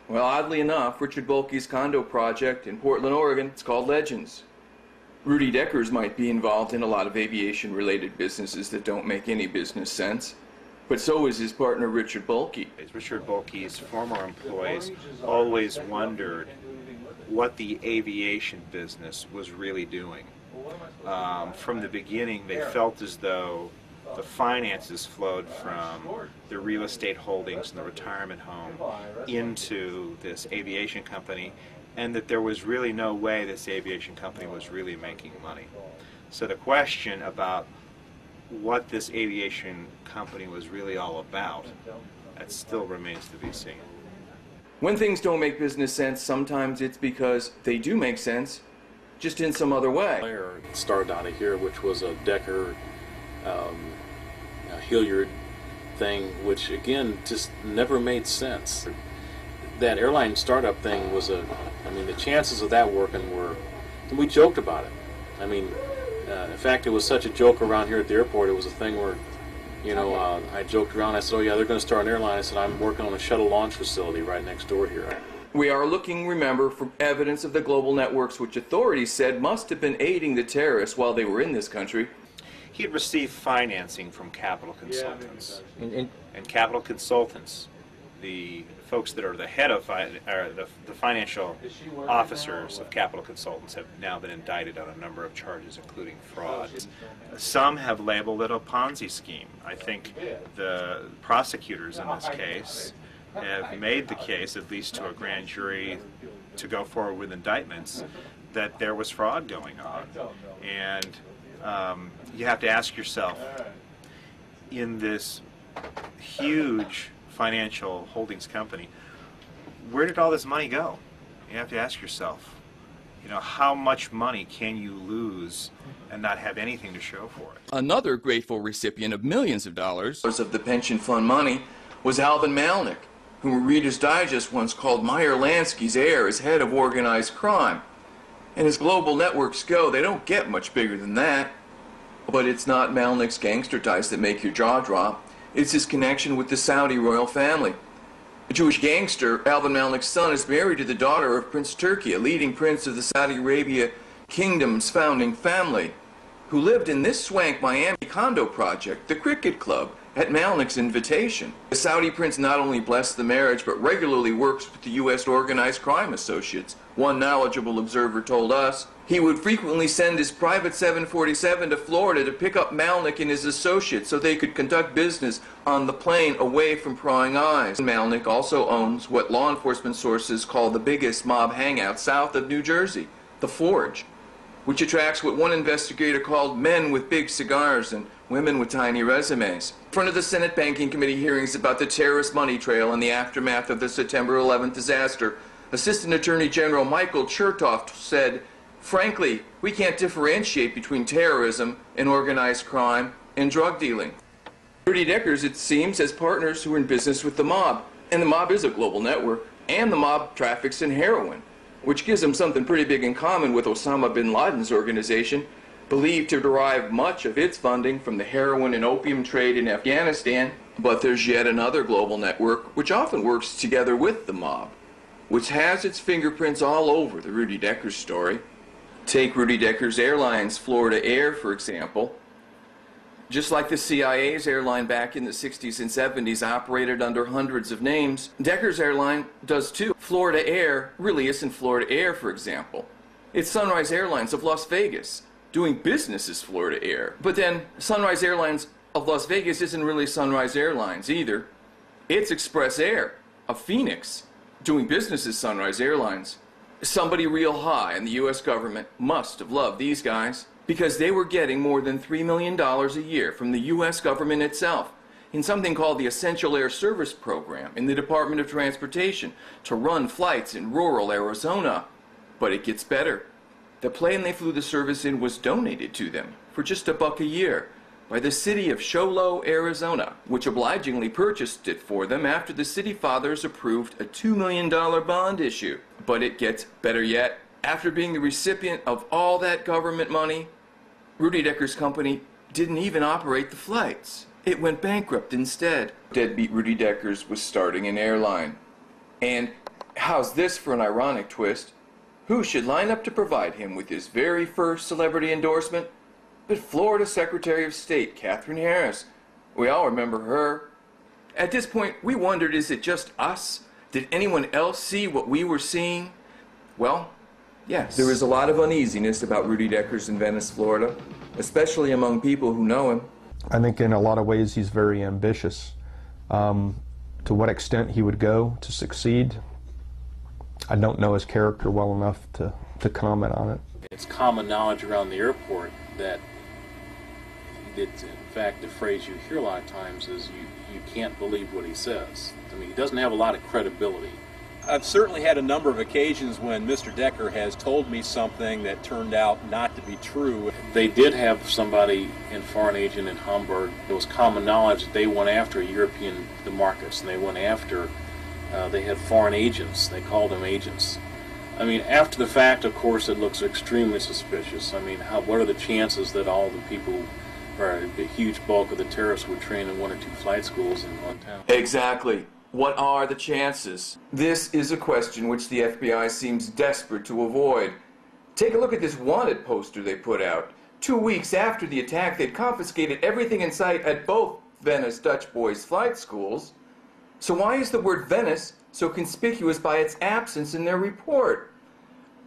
Well, oddly enough, Richard Bulkey's condo project in Portland, Oregon, it's called Legends. Rudy Deckers might be involved in a lot of aviation-related businesses that don't make any business sense, but so is his partner Richard Bulkey. Richard Bulkey's former employees always wondered what the aviation business was really doing. From the beginning, they felt as though the finances flowed from the real estate holdings and the retirement home into this aviation company, and that there was really no way this aviation company was really making money. So the question about what this aviation company was really all about, that still remains to be seen. When things don't make business sense, sometimes it's because they do make sense, just in some other way. It started out of here, which was a Decker, Hilliard thing, which again just never made sense. That airline startup thing was the chances of that working were, and we joked about it. In fact, it was such a joke around here at the airport. It was a thing where, I joked around. I said, oh yeah, they're going to start an airline. I said, I'm working on a shuttle launch facility right next door here. We are looking, remember, for evidence of the global networks which authorities said must have been aiding the terrorists while they were in this country. He had received financing from capital consultants. And capital consultants, the folks that are the head of the financial officers of capital consultants, have now been indicted on a number of charges, including fraud. Some have labeled it a Ponzi scheme. I think the prosecutors in this case have made the case, at least to a grand jury, to go forward with indictments, that there was fraud going on. And you have to ask yourself, in this huge financial holdings company, where did all this money go? You have to ask yourself, you know, how much money can you lose and not have anything to show for it? Another grateful recipient of millions of dollars of the pension fund money was Alvin Malnick, whom Reader's Digest once called Meyer Lansky's heir as head of organized crime. And as global networks go, they don't get much bigger than that. But it's not Malnick's gangster ties that make your jaw drop. It's his connection with the Saudi royal family. A Jewish gangster, Alvin Malnick's son, is married to the daughter of Prince Turki, a leading prince of the Saudi Arabia kingdom's founding family, who lived in this swank Miami condo project, the Cricket Club, at Malnick's invitation. The Saudi prince not only blessed the marriage, but regularly works with the U.S. organized crime associates. One knowledgeable observer told us he would frequently send his private 747 to Florida to pick up Malnick and his associates so they could conduct business on the plane away from prying eyes. Malnick also owns what law enforcement sources call the biggest mob hangout south of New Jersey, the Forge, which attracts what one investigator called men with big cigars and women with tiny resumes. In front of the Senate Banking Committee hearings about the terrorist money trail and the aftermath of the September 11th disaster, Assistant Attorney General Michael Chertoff said, "Frankly, we can't differentiate between terrorism and organized crime and drug dealing." Rudy Deckers, it seems, has partners who are in business with the mob, and the mob is a global network, and the mob traffics in heroin, which gives him something pretty big in common with Osama bin Laden's organization, believed to derive much of its funding from the heroin and opium trade in Afghanistan. But there's yet another global network which often works together with the mob, which has its fingerprints all over the Rudy Deckers story. Take Rudy Deckers Airlines Florida Air, for example. Just like the CIA's airline back in the 60s and 70s operated under hundreds of names, Deckers Airline does too. Florida Air really isn't Florida Air, for example. It's Sunrise Airlines of Las Vegas, doing business as Florida Air. But then Sunrise Airlines of Las Vegas isn't really Sunrise Airlines either. It's Express Air of Phoenix, doing business as Sunrise Airlines. Somebody real high in the U.S. government must have loved these guys, because they were getting more than $3 million a year from the U.S. government itself in something called the Essential Air Service Program in the Department of Transportation to run flights in rural Arizona. But it gets better. The plane they flew the service in was donated to them for just $1 a year by the city of Show Low, Arizona, which obligingly purchased it for them after the city fathers approved a $2 million bond issue. But it gets better yet. After being the recipient of all that government money, Rudy Deckers' company didn't even operate the flights. It went bankrupt instead. Deadbeat Rudy Deckers was starting an airline. And how's this for an ironic twist? Who should line up to provide him with his very first celebrity endorsement? But Florida Secretary of State Katherine Harris. We all remember her. At this point, we wondered, is it just us? Did anyone else see what we were seeing? Well, yes. There is a lot of uneasiness about Rudy Deckers in Venice, Florida, especially among people who know him. I think in a lot of ways he's very ambitious. To what extent he would go to succeed, I don't know his character well enough to comment on it. It's common knowledge around the airport that in fact, the phrase you hear a lot of times is you can't believe what he says. I mean, he doesn't have a lot of credibility. I've certainly had a number of occasions when Mr. Decker has told me something that turned out not to be true. They did have somebody in foreign agent in Hamburg. It was common knowledge that they went after the markets, and they went after, they had foreign agents. They called them agents. I mean, after the fact, of course, it looks extremely suspicious. I mean, what are the chances that all the people, or a huge bulk of the terrorists would train in 1 or 2 flight schools in one town? Exactly. What are the chances? This is a question which the FBI seems desperate to avoid. Take a look at this wanted poster they put out. 2 weeks after the attack, they'd confiscated everything in sight at both Venice Dutch boys' flight schools. So why is the word Venice so conspicuous by its absence in their report?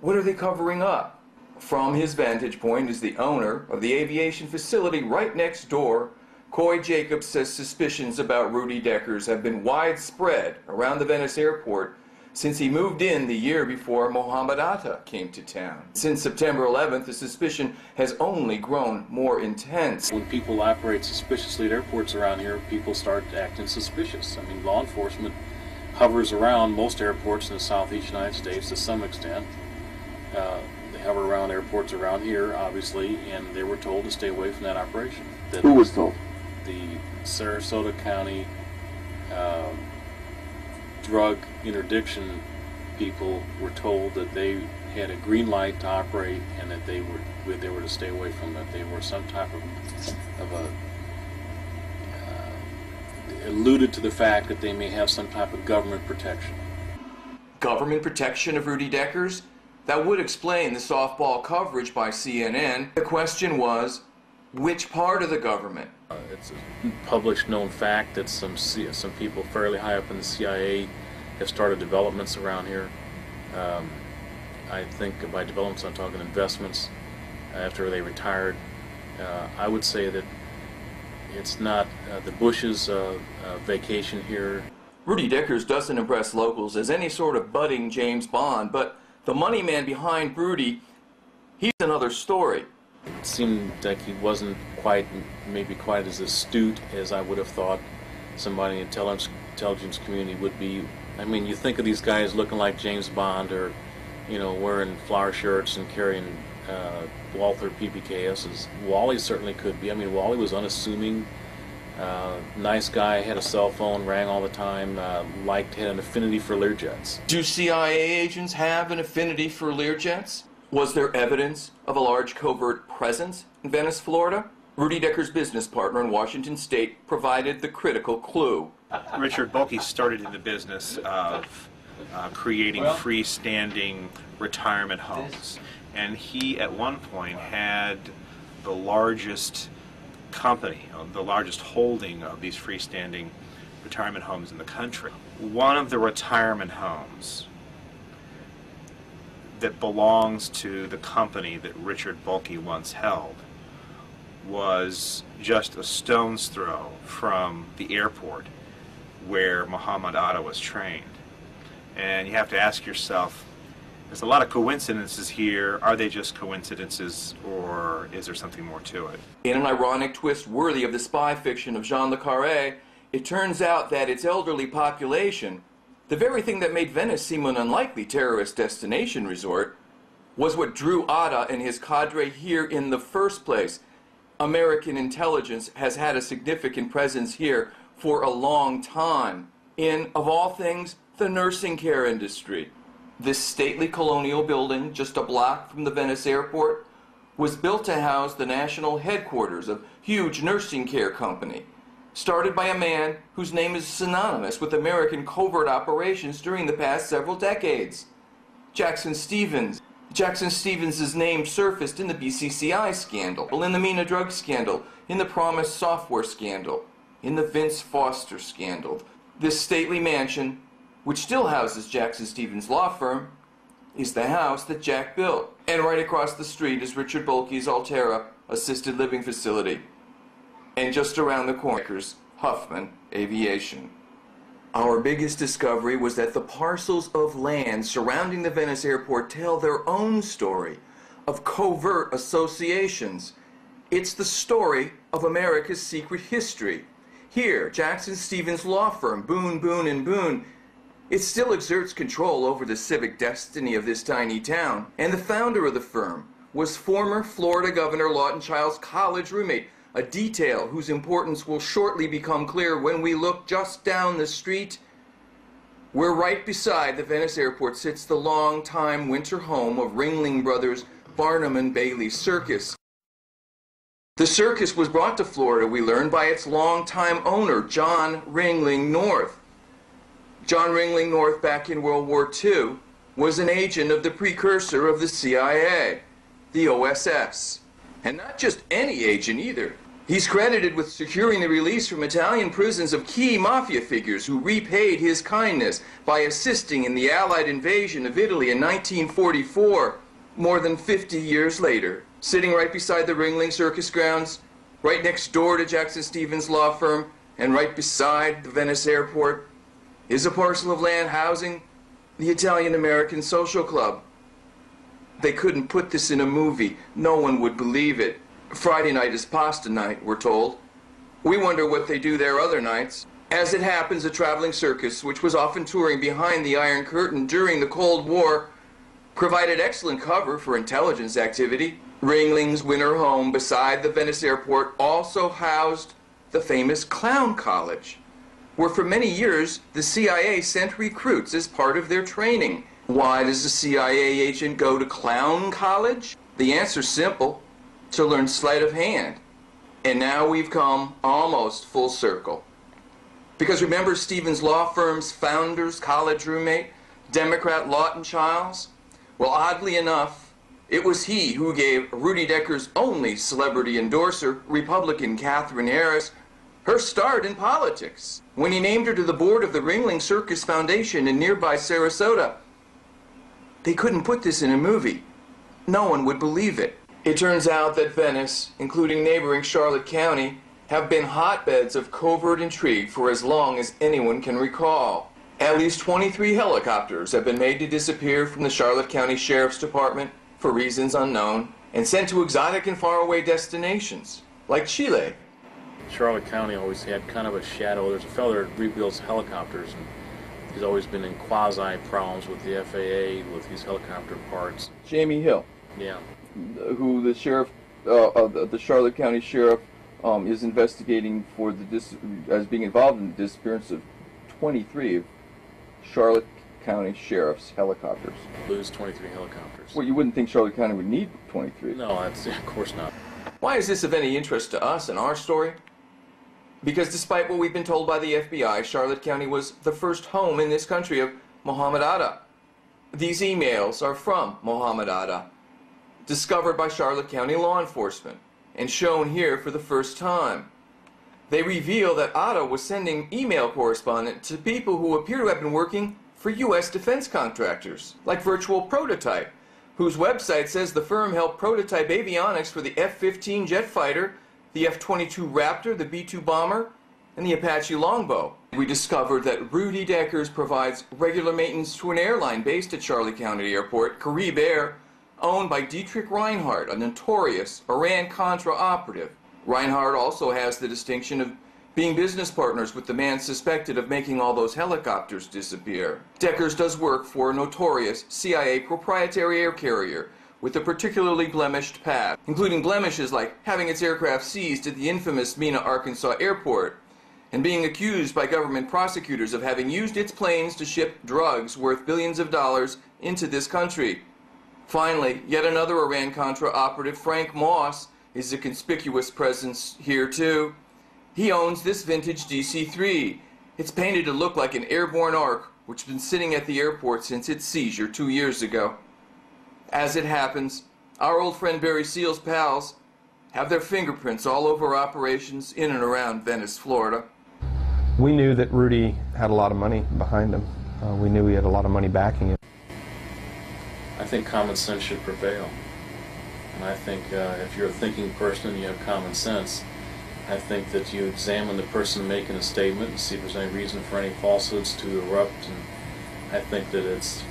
What are they covering up? From his vantage point as the owner of the aviation facility right next door, Coy Jacobs says suspicions about Rudy Deckers have been widespread around the Venice airport since he moved in the year before Mohammed Atta came to town. Since September 11th, the suspicion has only grown more intense. When people operate suspiciously at airports around here, people start acting suspicious. I mean, law enforcement hovers around most airports in the southeast United States to some extent. They hover around airports around here, obviously, and they were told to stay away from that operation. Who was told? The Sarasota County drug interdiction people were told that they had a green light to operate and that they were to stay away from it. They were some type of a alluded to the fact that they may have some type of government protection. Government protection of Rudy Deckers? That would explain the softball coverage by CNN. The question was, which part of the government? It's a published known fact that some people fairly high up in the CIA have started developments around here. I think by developments I'm talking investments after they retired. I would say that it's not the Bush's vacation here. Rudy Deckers doesn't impress locals as any sort of budding James Bond, but the money man behind he's another story. It seemed like he wasn't maybe quite as astute as I would have thought somebody in the intelligence community would be. I mean, you think of these guys looking like James Bond, or, you know, wearing flower shirts and carrying Walther PPKSs. Wally certainly could be. I mean, Wally was unassuming, nice guy, had a cell phone, rang all the time, had an affinity for Learjets. Do CIA agents have an affinity for Learjets? Was there evidence of a large covert presence in Venice, Florida? Rudy Deckers' business partner in Washington State provided the critical clue. Richard Bulkey started in the business of creating freestanding retirement homes. And he, at one point, had the largest company, the largest holding of these freestanding retirement homes in the country. One of the retirement homes that belongs to the company that Richard Bulkey once held was just a stone's throw from the airport where Mohammed Atta was trained. And you have to ask yourself, there's a lot of coincidences here. Are they just coincidences, or is there something more to it? In an ironic twist worthy of the spy fiction of Jean le Carré, it turns out that its elderly population, the very thing that made Venice seem an unlikely terrorist destination resort, was what drew Atta and his cadre here in the first place. American intelligence has had a significant presence here for a long time in, of all things, the nursing care industry. This stately colonial building, just a block from the Venice airport, was built to house the national headquarters of a huge nursing care company, started by a man whose name is synonymous with American covert operations during the past several decades, Jackson Stevens. Jackson Stevens' name surfaced in the BCCI scandal, in the Mina drug scandal, in the Promise software scandal, in the Vince Foster scandal. This stately mansion, which still houses Jackson Stevens' law firm, is the house that Jack built. And right across the street is Richard Bulkey's Altera assisted living facility. And just around the corner, Huffman Aviation. Our biggest discovery was that the parcels of land surrounding the Venice airport tell their own story of covert associations. It's the story of America's secret history. Here, Jackson Stevens' law firm, Boone, Boone & Boone, it still exerts control over the civic destiny of this tiny town. And the founder of the firm was former Florida Governor Lawton Child's college roommate, a detail whose importance will shortly become clear when we look just down the street, where right beside the Venice airport sits the long-time winter home of Ringling Brothers Barnum and Bailey Circus. The circus was brought to Florida, we learned, by its longtime owner, John Ringling North. John Ringling North, back in World War II, was an agent of the precursor of the CIA, the OSS. And not just any agent either. He's credited with securing the release from Italian prisons of key mafia figures who repaid his kindness by assisting in the Allied invasion of Italy in 1944, more than 50 years later. Sitting right beside the Ringling Circus grounds, right next door to Jackson Stevens' law firm, and right beside the Venice airport, is a parcel of land housing the Italian-American Social Club. They couldn't put this in a movie. No one would believe it. Friday night is pasta night, we're told. We wonder what they do there other nights. As it happens, a traveling circus, which was often touring behind the Iron Curtain during the Cold War, provided excellent cover for intelligence activity. Ringling's winter home beside the Venice airport also housed the famous Clown College, where for many years the CIA sent recruits as part of their training. Why does a CIA agent go to Clown College? The answer's simple: to learn sleight of hand. And now we've come almost full circle. Because remember Stevens' law firm's founder's college roommate, Democrat Lawton Chiles? Well, oddly enough, it was he who gave Rudy Decker's only celebrity endorser, Republican Katherine Harris, her start in politics when he named her to the board of the Ringling Circus Foundation in nearby Sarasota. They couldn't put this in a movie. No one would believe it. It turns out that Venice, including neighboring Charlotte County, have been hotbeds of covert intrigue for as long as anyone can recall. At least 23 helicopters have been made to disappear from the Charlotte County Sheriff's Department for reasons unknown and sent to exotic and faraway destinations, like Chile. Charlotte County always had kind of a shadow. There's a fellow that rebuilds helicopters, and he's always been in quasi-problems with the FAA with these helicopter parts. Jamie Hill. Yeah. Who the sheriff, the Charlotte County Sheriff, is investigating for as being involved in the disappearance of 23 of Charlotte County Sheriff's helicopters. Lose 23 helicopters. Well, you wouldn't think Charlotte County would need 23. No, that's, of course not. Why is this of any interest to us in our story? Because despite what we've been told by the FBI, Charlotte County was the first home in this country of Mohammed Atta. These emails are from Mohammed Atta, discovered by Charlotte County law enforcement, and shown here for the first time. They reveal that Atta was sending email correspondence to people who appear to have been working for U.S. defense contractors, like Virtual Prototype, whose website says the firm helped prototype avionics for the F-15 jet fighter, the F-22 Raptor, the B-2 bomber, and the Apache Longbow. We discovered that Rudy Deckers provides regular maintenance to an airline based at Charlotte County Airport, Carib Air, owned by Dietrich Reinhardt, a notorious Iran-Contra operative. Reinhardt also has the distinction of being business partners with the man suspected of making all those helicopters disappear. Deckers does work for a notorious CIA proprietary air carrier with a particularly blemished past, including blemishes like having its aircraft seized at the infamous Mena, Arkansas airport, and being accused by government prosecutors of having used its planes to ship drugs worth billions of dollars into this country. Finally, yet another Iran-Contra operative, Frank Moss, is a conspicuous presence here too. He owns this vintage DC-3. It's painted to look like an airborne ark, which has been sitting at the airport since its seizure 2 years ago. As it happens, our old friend Barry Seal's pals have their fingerprints all over operations in and around Venice, Florida. We knew that Rudy had a lot of money behind him. We knew he had a lot of money backing him. I think common sense should prevail. And I think if you're a thinking person and you have common sense, I think that you examine the person making a statement and see if there's any reason for any falsehoods to erupt. And I think that it's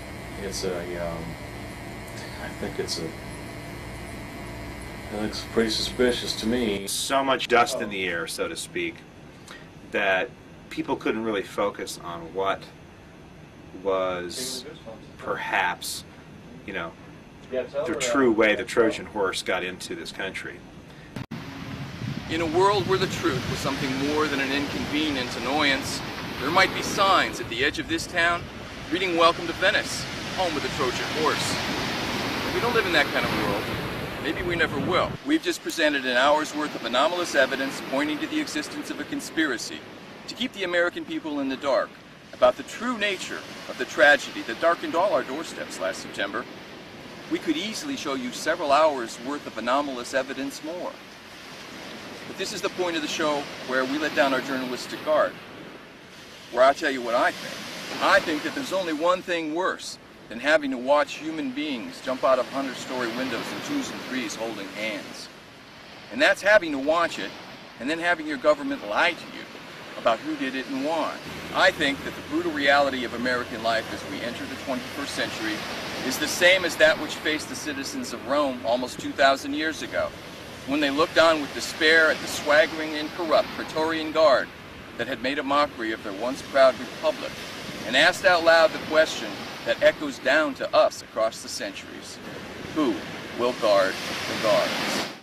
pretty suspicious to me. So much dust in the air, so to speak, that people couldn't really focus on what was perhaps, you know, the true way the Trojan horse got into this country. In a world where the truth was something more than an inconvenient annoyance, there might be signs at the edge of this town reading "Welcome to Venice, home of the Trojan horse." But we don't live in that kind of world. Maybe we never will. We've just presented an hour's worth of anomalous evidence pointing to the existence of a conspiracy to keep the American people in the dark about the true nature of the tragedy that darkened all our doorsteps last September, we could easily show you several hours worth of anomalous evidence more. But this is the point of the show where we let down our journalistic guard, where I tell you what I think. I think that there's only one thing worse than having to watch human beings jump out of 100-story windows in 2s and 3s holding hands. And that's having to watch it and then having your government lie to you about who did it and why. I think that the brutal reality of American life as we enter the 21st century is the same as that which faced the citizens of Rome almost 2,000 years ago, when they looked on with despair at the swaggering and corrupt Praetorian Guard that had made a mockery of their once proud republic, and asked out loud the question that echoes down to us across the centuries: who will guard the guards?